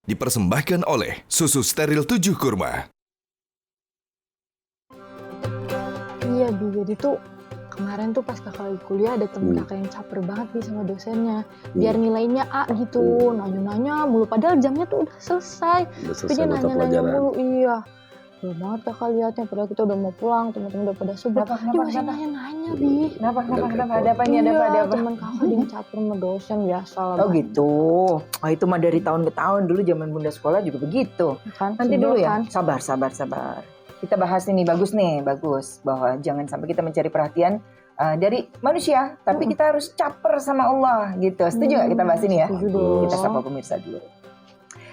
Dipersembahkan oleh Susu Steril 7 Kurma. Iya, Bi. Jadi tuh kemarin tuh pas kakak lagi kuliah ada temen kakak yang caper banget Bi sama dosennya. Biar nilainya A gitu. Nanya-nanya mulu. Padahal jamnya tuh udah selesai. Tapi dia nanya-nanya mulu. Iya. Belum banget kakak liatnya. Padahal kita udah mau pulang. Temen-temen udah pada subuh. Dia masih nanya-nanya, Bi. Kenapa? Ada apa nih? Ada apa? Temen kakak dia caper sama dosen. Biasa lah. Oh gitu. Oh itu mah dari tahun ke tahun. Dulu zaman bunda sekolah juga begitu. Kan, Nanti dulu ya. kan. Sabar. Kita bahas ini bagus bahwa jangan sampai kita mencari perhatian dari manusia, tapi kita harus caper sama Allah gitu. Setuju nggak kita bahas ini ya? Setuju dong. Kita sapa pemirsa dulu.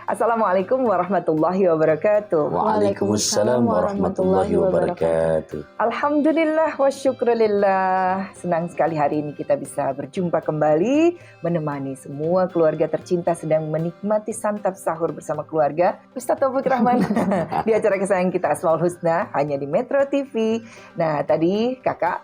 Assalamualaikum warahmatullahi wabarakatuh. Waalaikumsalam warahmatullahi wabarakatuh. Alhamdulillah wa syukurillah. Senang sekali hari ini kita bisa berjumpa kembali, menemani semua keluarga tercinta sedang menikmati santap sahur bersama keluarga Ustadz Taufik Rahman di acara kesayangan kita Asmaul Husna hanya di Metro TV. Nah tadi kakak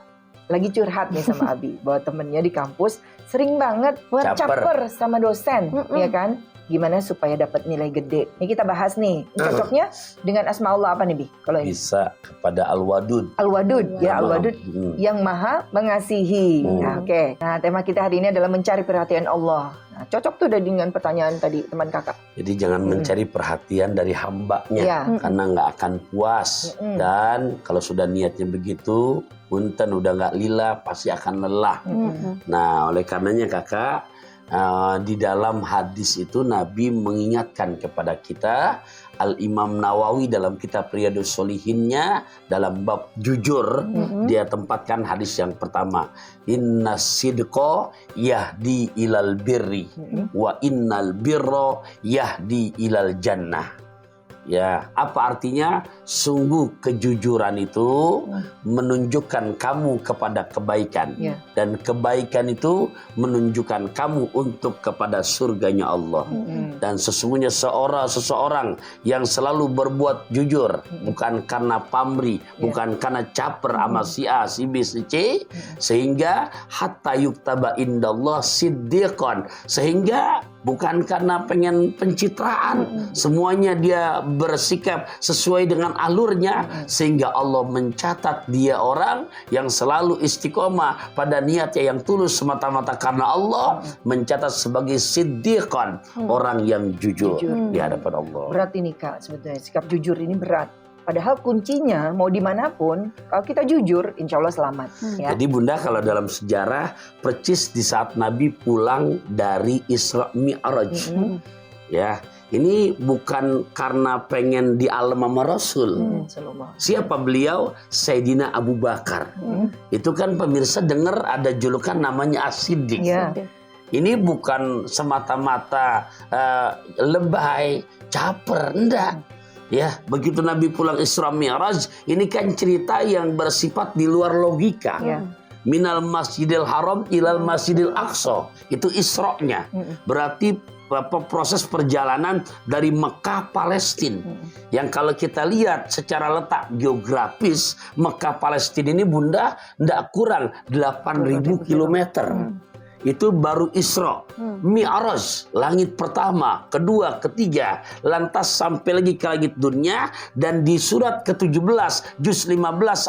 lagi curhat nih sama Abi bahwa temennya di kampus sering banget caper sama dosen, ya kan? Gimana supaya dapat nilai gede? Ini kita bahas nih. Cocoknya dengan Asmaullah apa nih, Bi? Kalau ini Bisa kepada Al-Wadud. Al-Wadud, ya Al-Wadud yang maha mengasihi. Nah, oke. Nah, tema kita hari ini adalah mencari perhatian Allah. Nah, cocok tuh dengan pertanyaan tadi teman kakak. Jadi jangan mencari perhatian dari hambanya, Ya. karena nggak akan puas. Dan kalau sudah niatnya begitu, punten udah nggak lila, pasti akan lelah. Nah, oleh karenanya kakak, di dalam hadis itu Nabi mengingatkan kepada kita. Al-Imam Nawawi dalam kitab Riyadhus Shalihinnya dalam bab jujur dia tempatkan hadis yang pertama, innas sidqa yahdi ilal birri wa innal birra yahdi ilal jannah. Ya, apa artinya? Sungguh kejujuran itu menunjukkan kamu kepada kebaikan. Dan kebaikan itu menunjukkan kamu untuk kepada surganya Allah. Dan sesungguhnya seseorang yang selalu berbuat jujur, bukan karena pamrih, bukan karena caper sama si A, si B, si C, sehingga hatta yuktaba indallah siddiqan, sehingga bukan karena pengen pencitraan, semuanya dia bersikap sesuai dengan alurnya, sehingga Allah mencatat dia orang yang selalu istiqomah pada niatnya yang tulus semata-mata karena Allah, mencatat sebagai siddiqan, orang yang jujur di hadapan Allah. Berat ini Kak, sebetulnya sikap jujur ini berat. Padahal kuncinya mau dimanapun, kalau kita jujur, insya Allah selamat. Ya. Jadi Bunda, kalau dalam sejarah, percis di saat Nabi pulang dari Isra Mi'raj, ya, ini bukan karena pengen di alam sama Rasul. Siapa beliau? Sayyidina Abu Bakar. Itu kan pemirsa dengar ada julukan namanya As-Siddiq. Ini bukan semata-mata lebay, caper, enggak. Ya, begitu Nabi pulang Isra Mi'raj, ini kan cerita yang bersifat di luar logika. Minal Masjidil Haram ilal Masjidil Aqsa. Itu Isra-nya. Berarti proses perjalanan dari Mekah Palestina. Yang kalau kita lihat secara letak geografis, Mekah Palestina ini Bunda tidak kurang 8.000 kilometer. Itu baru Isra, Mi'raj, langit pertama, kedua, ketiga, lantas sampai lagi ke langit dunia. Dan di surat ke-17, juz 15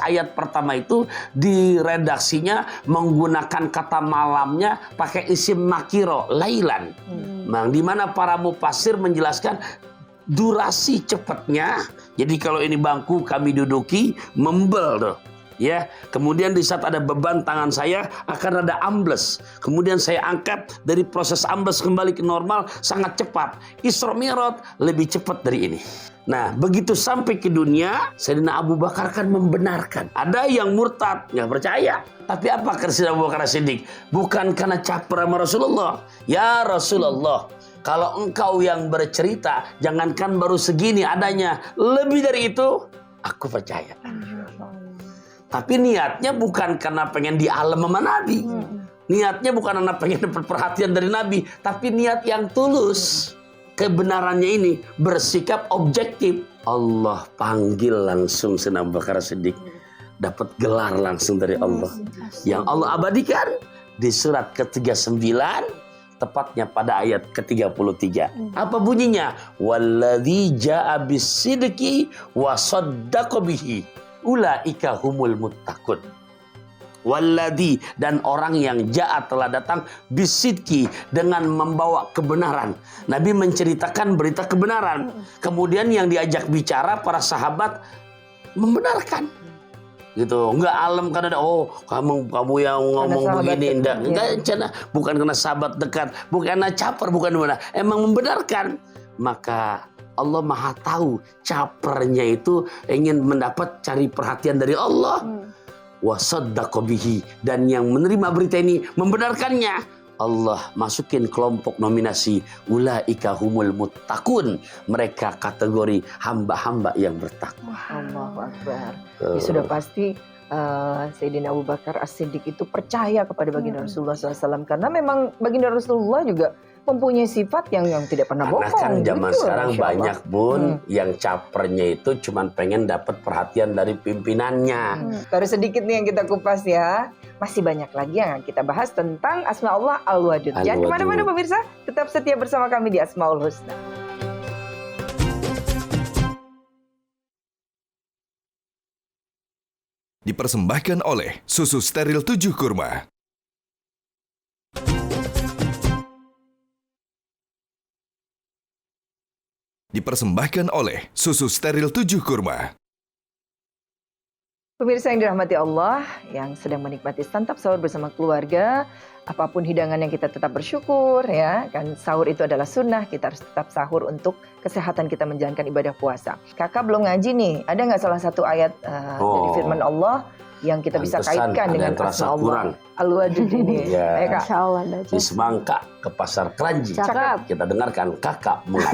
ayat pertama itu diredaksinya menggunakan kata malamnya pakai isim nakiro, lailan. Di mana para mufassir menjelaskan durasi cepatnya. Jadi kalau ini bangku kami duduki, membel tuh. Ya, kemudian di saat ada beban tangan saya akan ada ambles. Kemudian saya angkat, dari proses ambles kembali ke normal sangat cepat. Isra Mi'raj lebih cepat dari ini. Nah, begitu sampai ke dunia, Sayyidina Abu Bakar kan membenarkan. Ada yang murtad, nggak percaya. Tapi apa kata Sayyidina Abu Bakar Siddiq? Bukan karena caper sama Rasulullah. Ya Rasulullah, kalau engkau yang bercerita, jangankan baru segini adanya, lebih dari itu, aku percaya. Tapi niatnya bukan karena pengen di alam sama Nabi. Niatnya bukan karena pengen dapat perhatian dari Nabi. Tapi niat yang tulus. Kebenarannya ini bersikap objektif. Allah panggil langsung Sayyidina Abu Bakar Siddiq. Dapat gelar langsung dari Allah. Yang Allah abadikan di surat ke-39 tepatnya pada ayat ke-33. Apa bunyinya? Walladzi jaa bisidqi wa saddaqa bihi ulaika humul muttaqun. Walladzi, dan orang yang jaa telah datang bisidqi, dengan membawa kebenaran. Nabi menceritakan berita kebenaran. Kemudian yang diajak bicara para sahabat membenarkan. Gitu, enggak alam karena kamu yang ngomong begini, enggak, bukan karena sahabat dekat, bukan karena caper, bukan benar, emang membenarkan. Maka Allah Maha tahu capernya itu ingin mendapat cari perhatian dari Allah. Wasaddaqa bihi, dan yang menerima berita ini membenarkannya. Allah masukin kelompok nominasi ulaika humul muttaqun, mereka kategori hamba-hamba yang bertakwa. Allahu Akbar. Ya, sudah pasti Sayyidina Abu Bakar As-Siddiq itu percaya kepada baginda Rasulullah SAW, karena memang baginda Rasulullah juga mempunyai sifat yang tidak pernah bohong. Karena kan zaman gitu, sekarang banyak yang capernya itu cuman pengen dapat perhatian dari pimpinannya. Baru sedikit nih yang kita kupas ya. Masih banyak lagi yang kita bahas tentang Asma Allah Al-Wadud. Jangan kemana-mana pemirsa, tetap setia bersama kami di Asmaul Husna. Dipersembahkan oleh Susu Steril 7 Kurma. Dipersembahkan oleh Susu Steril 7 Kurma. Pemirsa yang dirahmati Allah, yang sedang menikmati santap sahur bersama keluarga, apapun hidangannya kita tetap bersyukur ya. Kan sahur itu adalah sunnah, kita harus tetap sahur untuk kesehatan kita menjalankan ibadah puasa. Kakak belum ngaji nih, ada nggak salah satu ayat dari firman Allah yang kita bisa kaitkan dengan Asma Allah Al-Wadud ini? Ya. Kak. Insya Allah baca. Di Semangka ke Pasar Keranji. Cakep. Kita dengarkan kakak mulai.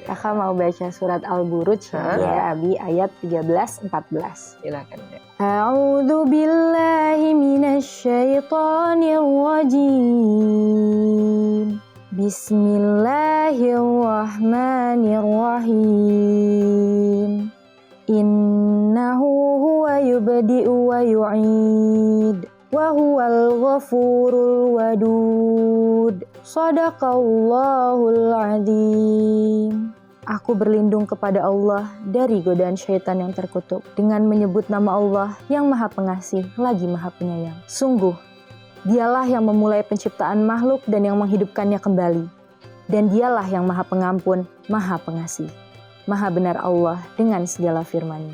Kakak mau baca surat Al-Buruj ya, Abi, ayat 13-14. Silakan. A'udzu billahi minasyaitonir rajim. Bismillahirrahmanirrahim. Innahu huwa yubdi'u wa yu'id wa huwal ghafurul wadud. Shadaqallahul azim. Aku berlindung kepada Allah dari godaan syaitan yang terkutuk dengan menyebut nama Allah yang Maha Pengasih lagi Maha Penyayang. Sungguh, Dialah yang memulai penciptaan makhluk dan yang menghidupkannya kembali. Dan Dialah yang Maha Pengampun, Maha Pengasih. Maha benar Allah dengan segala firman-Nya.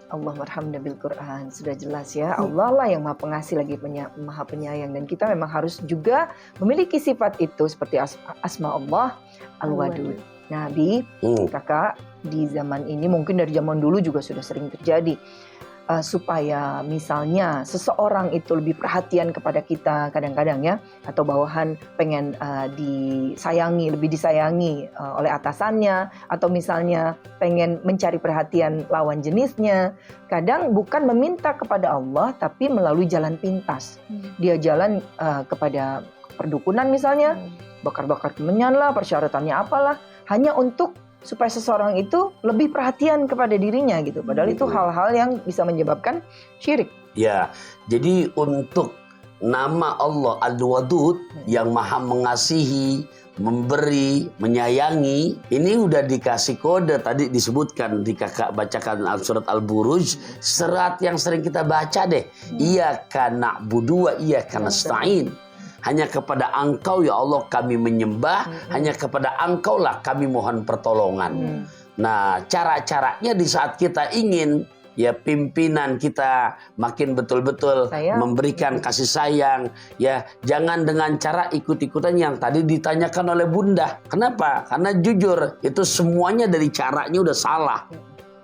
Allah marhamna bil Quran. Sudah jelas ya, Allah lah yang Maha Pengasih lagi Maha Penyayang, dan kita memang harus juga memiliki sifat itu seperti Asma Allah Al-Wadud. Nabi, kakak, di zaman ini mungkin dari zaman dulu juga sudah sering terjadi. Supaya misalnya seseorang itu lebih perhatian kepada kita kadang-kadang ya, atau bawahan pengen lebih disayangi oleh atasannya, atau misalnya pengen mencari perhatian lawan jenisnya, kadang bukan meminta kepada Allah tapi melalui jalan pintas. Dia jalan kepada perdukunan misalnya, bakar-bakar kemenyan lah, persyaratannya apalah, hanya untuk supaya seseorang itu lebih perhatian kepada dirinya gitu. Padahal itu hal-hal yang bisa menyebabkan syirik. Ya, jadi untuk nama Allah Al-Wadud yang Maha Mengasihi, memberi, menyayangi, ini udah dikasih kode tadi disebutkan di kakak bacakan surat Al-Buruj, surat yang sering kita baca deh. Iyyaka na'budu wa iyyaka nasta'in. Hanya kepada Engkau ya Allah kami menyembah, hanya kepada Engkau lah kami mohon pertolongan. Nah, cara-caranya di saat kita ingin ya pimpinan kita makin betul-betul memberikan kasih sayang, ya jangan dengan cara ikut-ikutan yang tadi ditanyakan oleh Bunda. Kenapa? Karena jujur itu semuanya dari caranya udah salah.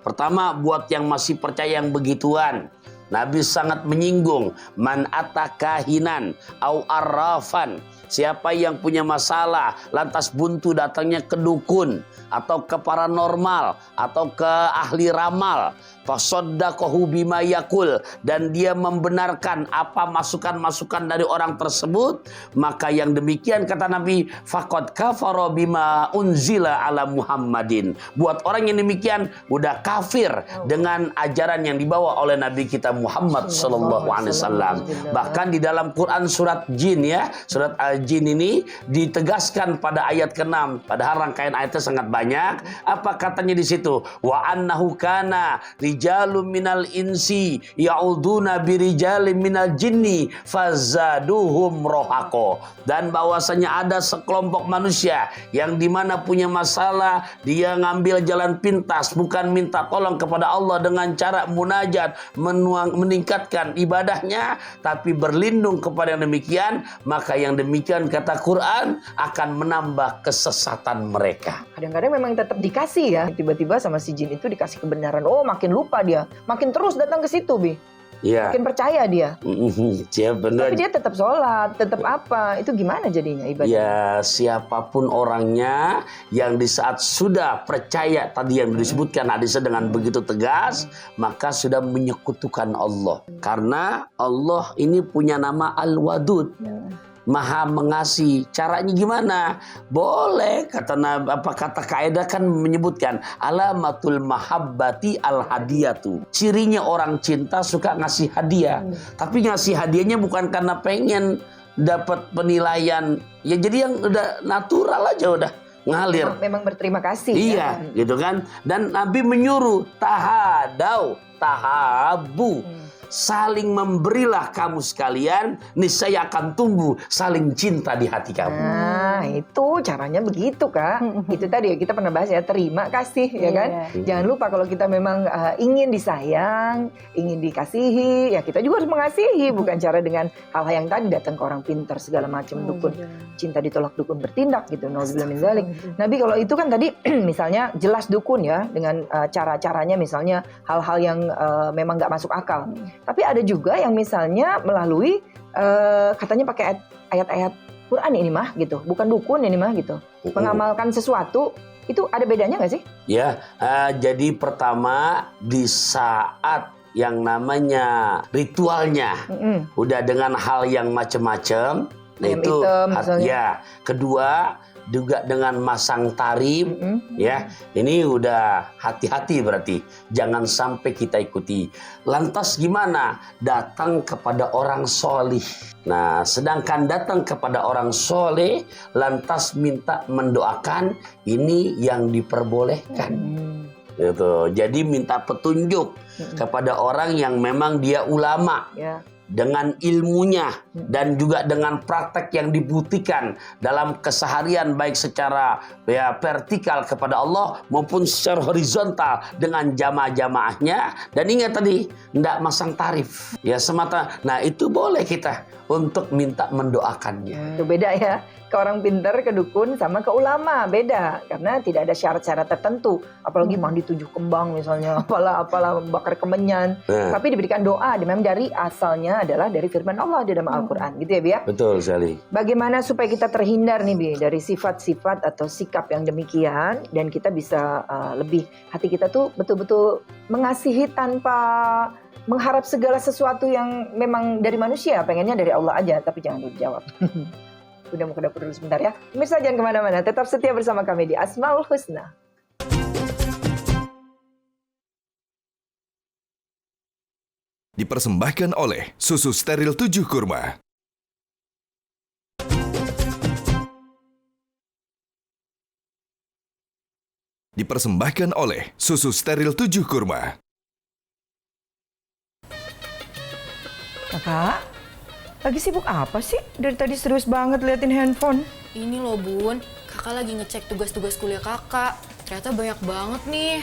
Pertama, buat yang masih percaya yang begituan, Nabi sangat menyinggung man atakahinan au arrafan, siapa yang punya masalah lantas buntu datangnya ke dukun atau ke paranormal atau ke ahli ramal, fasaddaqahu bima yaqul, dan dia membenarkan apa masukan-masukan dari orang tersebut, maka yang demikian kata Nabi, faqad kafara bima unzila ala Muhammadin. Buat orang yang demikian udah kafir dengan ajaran yang dibawa oleh Nabi kita Muhammad sallallahu alaihi wasallam. Bahkan di dalam Quran surat Jin ya, surat Al-Jin ini ditegaskan pada ayat ke-6. Padahal rangkaian ayatnya sangat banyak. Apa katanya di situ? Wa annahu kana rijalun minal insi ya'uduna birijalin minal jinni fazaduhum rohako. Dan bahwasanya ada sekelompok manusia yang dimana punya masalah, dia ngambil jalan pintas, bukan minta tolong kepada Allah dengan cara munajat, meningkatkan ibadahnya, tapi berlindung kepada yang demikian, maka yang demikian kata Quran akan menambah kesesatan mereka. Kadang-kadang memang tetap dikasih ya. Tiba-tiba sama si jin itu dikasih kebenaran. Oh, makin lupa dia. Makin terus datang ke situ, Bi. Ya. Makin percaya dia. Benar. Tapi dia tetap sholat, tetap apa. Itu gimana jadinya ibadah? Ya, siapapun orangnya yang di saat sudah percaya tadi yang disebutkan hadisnya dengan begitu tegas, maka sudah menyekutukan Allah. Karena Allah ini punya nama Al-Wadud. Maha mengasihi. Caranya gimana? Boleh kata kaidah kan menyebutkan alamatul mahabbati al hadiyatu. Cirinya orang cinta suka ngasih hadiah. Tapi ngasih hadiahnya bukan karena pengen dapat penilaian. Ya jadi yang udah natural aja udah ngalir. Memang berterima kasih. Iya, gitu kan? Dan Nabi menyuruh tahabu. Saling memberilah kamu sekalian, niscaya akan tumbuh saling cinta di hati kamu. Nah, itu caranya begitu, Kak. Itu tadi ya kita pernah bahas ya, terima kasih, ya kan? Jangan lupa kalau kita memang ingin disayang, ingin dikasihi, ya kita juga harus mengasihi, bukan cara dengan hal-hal yang tadi datang ke orang pintar segala macam dukun. Cinta ditolak dukun bertindak gitu. Nauzubillah min dzalik. Nabi kalau itu kan tadi misalnya jelas dukun ya dengan cara-caranya misalnya hal-hal yang memang nggak masuk akal. Tapi ada juga yang misalnya melalui katanya pakai ayat-ayat Quran ini mah gitu, bukan dukun ini mah gitu. Mengamalkan sesuatu itu ada bedanya nggak sih? Ya, jadi pertama di saat yang namanya ritualnya udah dengan hal yang macam-macam, nah itu ya. Kedua juga dengan masang tarif, ya ini udah hati-hati berarti jangan sampai kita ikuti. Lantas gimana? Datang kepada orang solih. Nah, sedangkan datang kepada orang soleh, lantas minta mendoakan, ini yang diperbolehkan. Gitu. Jadi minta petunjuk kepada orang yang memang dia ulama. Dengan ilmunya dan juga dengan praktek yang dibuktikan dalam keseharian baik secara vertikal kepada Allah maupun secara horizontal dengan jamaah-jamaahnya. Dan ingat tadi tidak masang tarif ya semata. Nah itu boleh kita untuk minta mendoakannya. Itu beda ya, ke orang pintar, ke dukun sama ke ulama beda karena tidak ada syarat-syarat tertentu. Apalagi mandi 7 kembang misalnya, apalah bakar kemenyan. Tapi diberikan doa memang dari asalnya adalah dari firman Allah di dalam Al-Quran gitu ya Bi ya? Betul sekali. Bagaimana supaya kita terhindar nih Bi dari sifat-sifat atau sikap yang demikian dan kita bisa lebih hati kita tuh betul-betul mengasihi tanpa mengharap segala sesuatu yang memang dari manusia, pengennya dari Allah aja, tapi jangan dulu jawab. Udah mau ke dapur dulu sebentar ya. Pemirsa jangan kemana-mana, tetap setia bersama kami di Asmaul Husna. Dipersembahkan oleh Susu Steril 7 Kurma. Dipersembahkan oleh Susu Steril 7 Kurma. Kakak, lagi sibuk apa sih? Dari tadi serius banget liatin handphone. Ini loh Bun, kakak lagi ngecek tugas-tugas kuliah kakak. Ternyata banyak banget nih.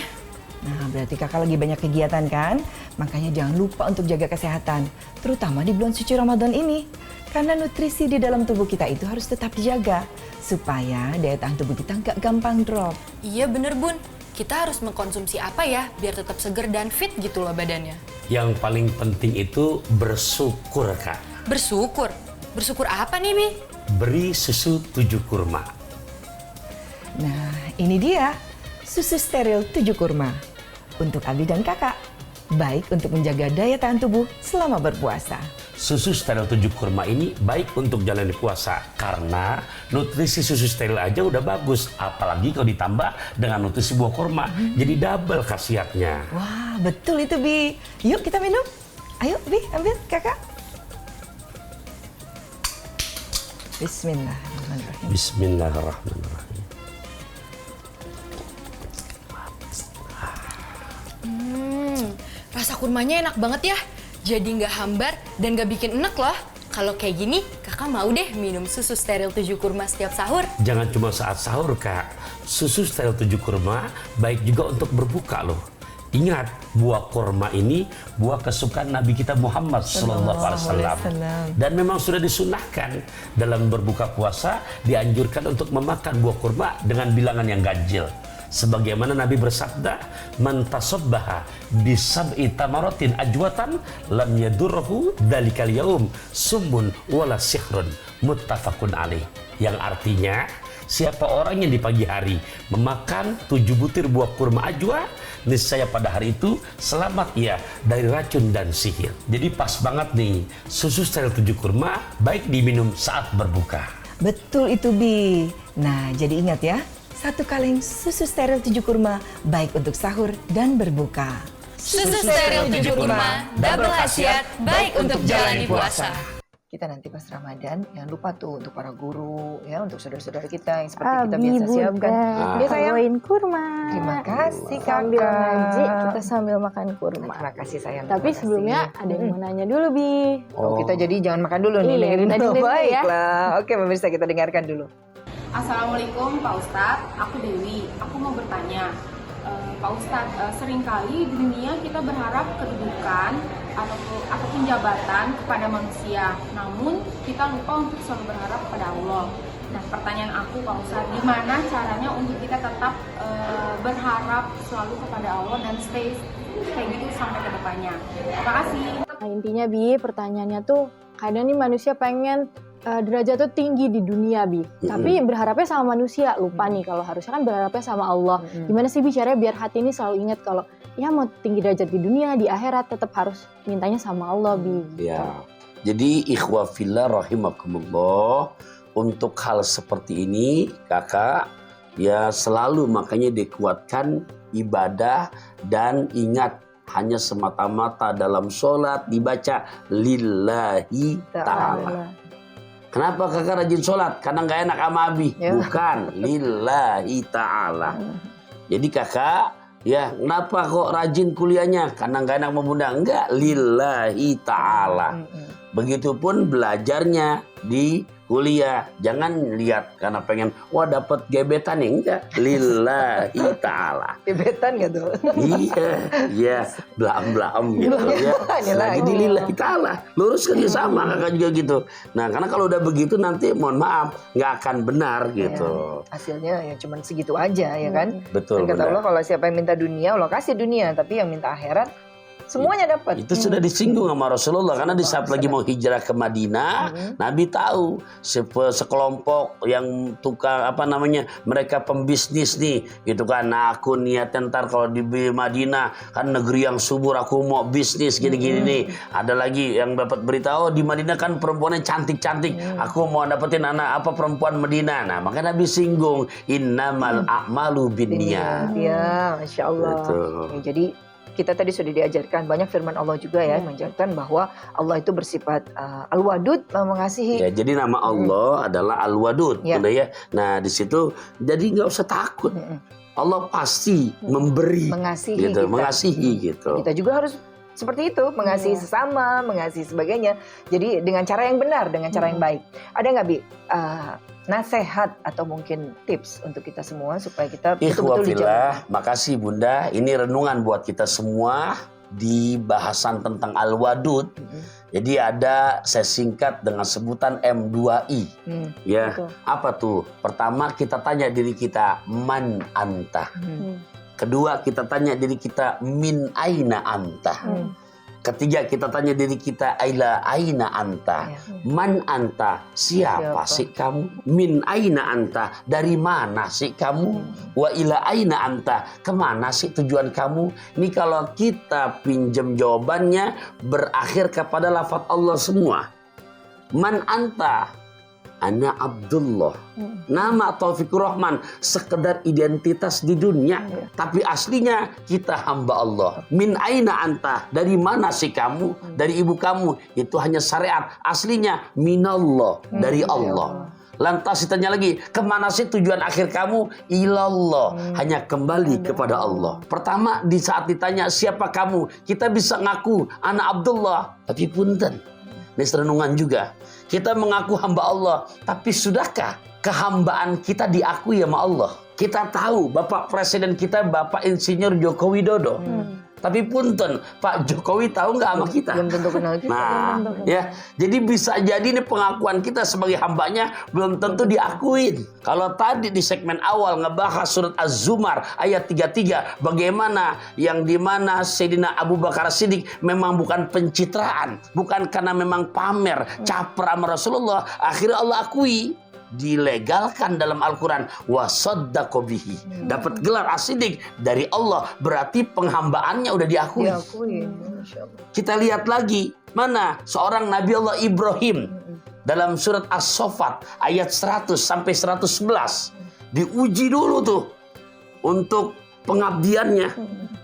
Nah, berarti kakak lagi banyak kegiatan kan? Makanya jangan lupa untuk jaga kesehatan. Terutama di bulan suci Ramadan ini. Karena nutrisi di dalam tubuh kita itu harus tetap dijaga. Supaya daya tahan tubuh kita nggak gampang drop. Iya bener Bun, kita harus mengkonsumsi apa ya biar tetap seger dan fit gitu loh badannya. Yang paling penting itu bersyukur, Kak. Bersyukur? Bersyukur apa nih, Bi? Beri susu 7 kurma. Nah, ini dia susu steril 7 kurma. Untuk Abi dan kakak. baik untuk menjaga daya tahan tubuh selama berpuasa. Susu steril 7 kurma ini baik untuk jalani puasa karena nutrisi susu steril aja udah bagus, apalagi kalau ditambah dengan nutrisi buah kurma, jadi double khasiatnya. Wah, betul itu Bi. Yuk kita minum. Ayo Bi, ambil kakak. Bismillahirrahmanirrahim. Bismillahirrahmanirrahim. Rasa kurmanya enak banget ya. Jadi nggak hambar dan nggak bikin enek loh. Kalau kayak gini, kakak mau deh minum susu steril 7 kurma setiap sahur. Jangan cuma saat sahur, Kak. Susu steril 7 kurma baik juga untuk berbuka loh. Ingat, buah kurma ini buah kesukaan Nabi kita Muhammad SAW. Dan memang sudah disunahkan dalam berbuka puasa dianjurkan untuk memakan buah kurma dengan bilangan yang ganjil. Sebagaimana Nabi bersabda, "Man tasabbaha bisab'i tamaratin ajwatan lam yadurruhu dalikal yaum summun wala sihrun." Muttafaqun alaih. Yang artinya, siapa orang yang di pagi hari memakan 7 butir buah kurma ajwa, niscaya pada hari itu selamat ia dari racun dan sihir. Jadi pas banget nih, susu steril 7 kurma baik diminum saat berbuka. Betul itu Bi. Nah, jadi ingat ya, 1 kaleng susu steril 7 kurma baik untuk sahur dan berbuka. Susu steril 7 kurma, double khasiat, baik untuk jalani puasa. Kita nanti pas Ramadan, jangan lupa tuh untuk para guru, ya untuk saudara-saudara kita yang seperti kita biasa siapkan. Dia bawain kurma. Terima kasih Sambil kakak. ngaji, kita sambil makan kurma. Terima kasih sayang. Tapi terima sebelumnya kasih. ada yang mau nanya dulu, Bi. Oh, kita jadi jangan makan dulu nih, Iya, dengerin kita dulu. dengerin dulu ya. Baiklah. Oke, pemirsa kita dengarkan dulu. Assalamualaikum Pak Ustadz, aku Dewi. Aku mau bertanya, Pak Ustadz, seringkali di dunia kita berharap kedudukan ataupun jabatan kepada manusia, namun kita lupa untuk selalu berharap kepada Allah. Nah, pertanyaan aku Pak Ustadz, gimana caranya untuk kita tetap berharap selalu kepada Allah dan stay kayak gitu sampai ke depannya? Terima kasih. Nah, intinya Bi, pertanyaannya tuh kadang nih manusia pengen derajat tuh tinggi di dunia Bi, tapi berharapnya sama manusia, lupa nih kalau harusnya kan berharapnya sama Allah. Gimana sih bicaranya biar hati ini selalu ingat kalau ya mau tinggi derajat di dunia, di akhirat tetap harus mintanya sama Allah Bi. Ya. Jadi ikhwah fillah rahimakumullah, untuk hal seperti ini kakak ya selalu makanya dikuatkan ibadah dan ingat hanya semata-mata dalam sholat dibaca lillahi ta'ala. Kenapa kakak rajin sholat? Karena nggak enak sama Abi. Ya. Bukan, lillahi ta'ala. Jadi kakak, ya kenapa kok rajin kuliahnya? Karena nggak enak sama bunda. Enggak, lillahi ta'ala. Begitupun belajarnya di kuliah. Jangan lihat karena pengen, wah dapat gebetan nih. Enggak, lillahi ta'ala. Gebetan gak tuh? Iya, belam-belam gitu ya. Lagi di lillahi ta'ala. Lurus kerja sama kakak juga gitu. Nah, karena kalau udah begitu nanti mohon maaf nggak akan benar gitu. Hasilnya ya cuman segitu aja ya kan? Betul. Dan kata benar. Allah kalau siapa yang minta dunia, Allah kasih dunia. Tapi yang minta akhirat, semuanya dapat. Itu sudah disinggung sama Rasulullah karena di saat lagi mau hijrah ke Madinah, Nabi tahu sekelompok yang tukang mereka pembisnis nih, gitu kan. Nah, aku niatnya ntar kalau di Madinah kan negeri yang subur, aku mau bisnis gini-gini nih. Ada lagi yang dapat berita, oh di Madinah kan perempuannya cantik-cantik, aku mau dapetin perempuan Madinah. Nah, maka Nabi singgung innamal a'malu binniyat. Ya, Masya Allah. Betul. Ya, jadi kita tadi sudah diajarkan banyak firman Allah juga ya, mengajarkan bahwa Allah itu bersifat Al-Wadud, mengasihi. Ya, jadi nama Allah adalah Al-Wadud, Ya. Bunda ya. Nah, di situ jadi nggak usah takut. Allah pasti memberi, Mengasihi gitu, kita. mengasihi gitu. Kita juga harus seperti itu, mengasihi sesama, mengasihi sebagainya. Jadi dengan cara yang benar, dengan cara yang baik. Ada nggak Bi nasihat atau mungkin tips untuk kita semua supaya kita Ikhwah betul-betul fillah, dijaga? makasih Bunda. Ini renungan buat kita semua di bahasan tentang Al-Wadud. Jadi ada saya singkat dengan sebutan M2I. Ya, betul. apa tuh? Pertama kita tanya diri kita, man anta. Kedua kita tanya diri kita, min aina anta. Ketiga, kita tanya diri kita, aina anta, man anta, siapa sih kamu? Min aina anta, dari mana sih kamu? Wa ila aina anta, kemana sih tujuan kamu? Ini kalau kita pinjam jawabannya berakhir kepada lafaz Allah semua. Man anta, ana Abdullah. Nama Taufikur Rahman sekedar identitas di dunia, tapi aslinya kita hamba Allah. Min aina anta, dari mana sih kamu? Dari ibu kamu. Itu hanya syariat. Aslinya minallah, dari Allah. Lantas ditanya lagi, kemana sih tujuan akhir kamu? Ilallah, hanya kembali kepada Allah. Pertama, di saat ditanya siapa kamu, kita bisa ngaku ana Abdullah, tapi punten, ini renungan juga. Kita mengaku hamba Allah, tapi sudahkah kehambaan kita diakui sama Allah? Kita tahu Bapak Presiden kita Bapak Insinyur Joko Widodo. Tapi punten, Pak Jokowi tahu nggak sama kita? Belum tentu kenal kita. Nah, ya, jadi bisa jadi ini pengakuan kita sebagai hambanya belum tentu diakuin. Kalau tadi di segmen awal ngebahas surat Az-Zumar ayat 33, bagaimana yang dimana Sayyidina Abu Bakar Siddiq memang bukan pencitraan, bukan karena memang pamer, caper sama Rasulullah, akhirnya Allah akui. Dilegalkan dalam Al-Quran, wasaddaqo bihi, dapat gelar as-siddiq dari Allah, berarti penghambaannya udah diakui. Kita lihat lagi mana seorang Nabi Allah Ibrahim dalam surat As-Saffat ayat 100 sampai 111 diuji dulu tuh untuk pengabdiannya,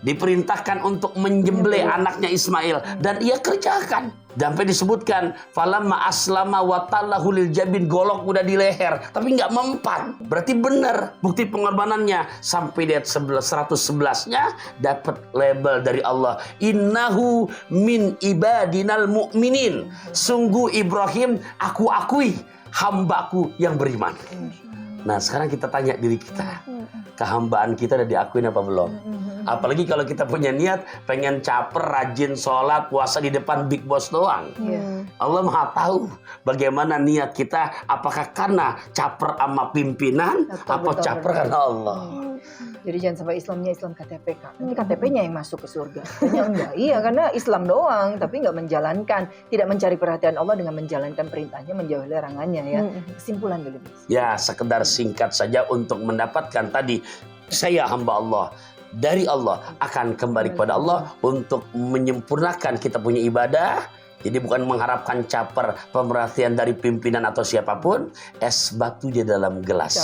diperintahkan untuk menyembelih anaknya Ismail dan ia kerjakan. Sampai disebutkan falamma aslama wa tallahu lil jabin, golok udah di leher tapi nggak mempan. Berarti benar bukti pengorbanannya. Sampai di ayat 111-nya dapat label dari Allah, innahu min ibadinal mu'minin. Sungguh Ibrahim aku akui hambaku yang beriman. Nah, sekarang kita tanya diri kita, kehambaan kita udah diakuin apa belum? Apalagi kalau kita punya niat pengen caper, rajin sholat, puasa di depan Big Boss doang. Allah Maha tahu bagaimana niat kita, apakah karena caper sama pimpinan atau caper karena Allah. Jadi jangan sampai Islamnya Islam KTP, Kak. Nanti KTP-nya yang masuk ke surga. Ternyata enggak. Iya, karena Islam doang, tapi enggak menjalankan, tidak mencari perhatian Allah dengan menjalankan perintahnya, menjauhi larangannya ya. Kesimpulan dulu. Ya, sekedar singkat saja untuk mendapatkan tadi, saya hamba Allah. Dari Allah akan kembali kepada Allah untuk menyempurnakan kita punya ibadah. Jadi bukan mengharapkan caper, pemerhatian dari pimpinan atau siapapun. Es batu di dalam gelas.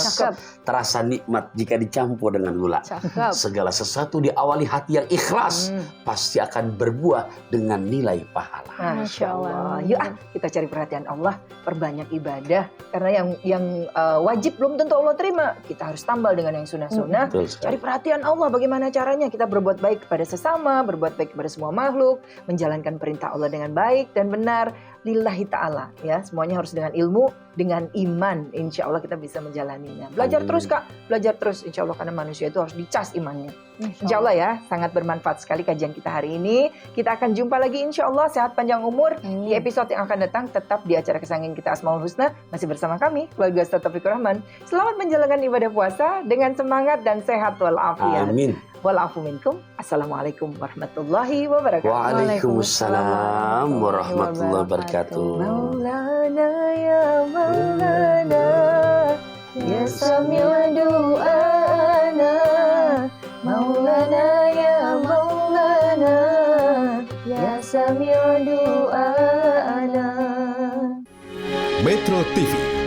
Terasa nikmat jika dicampur dengan gula. Segala sesuatu diawali hati yang ikhlas pasti akan berbuah dengan nilai pahala. Masya Allah. Yuk kita cari perhatian Allah, perbanyak ibadah. Karena yang wajib belum tentu Allah terima. Kita harus tambal dengan yang sunnah-sunnah. Cari perhatian Allah, bagaimana caranya kita berbuat baik kepada sesama, berbuat baik kepada semua makhluk, menjalankan perintah Allah dengan baik dan benar lillahi ta'ala ya. Semuanya harus dengan ilmu, dengan iman. Insya Allah kita bisa menjalaninya. Belajar terus Kak, belajar terus insya Allah, karena manusia itu harus dicas imannya. Insya Allah ya, sangat bermanfaat sekali kajian kita hari ini. Kita akan jumpa lagi insya Allah, sehat panjang umur di episode yang akan datang. Tetap di acara kesayangan kita Asmaul Husna, masih bersama kami keluarga Ustaz Taufikur Rahman. Selamat menjalankan ibadah puasa dengan semangat dan sehat walafiat. Amin. Walafu minkum. Assalamualaikum warahmatullahi wabarakatuh. Waalaikumsalam warahmatullahi wabarakatuh. Maulana ya Maulana, ya sami'u du'ana. Maulana ya Maulana, ya sami'u du'ana. Metro TV.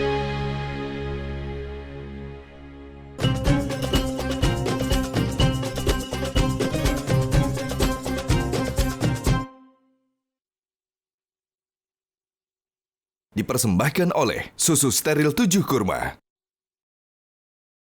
Dipersembahkan oleh Susu Steril 7 Kurma.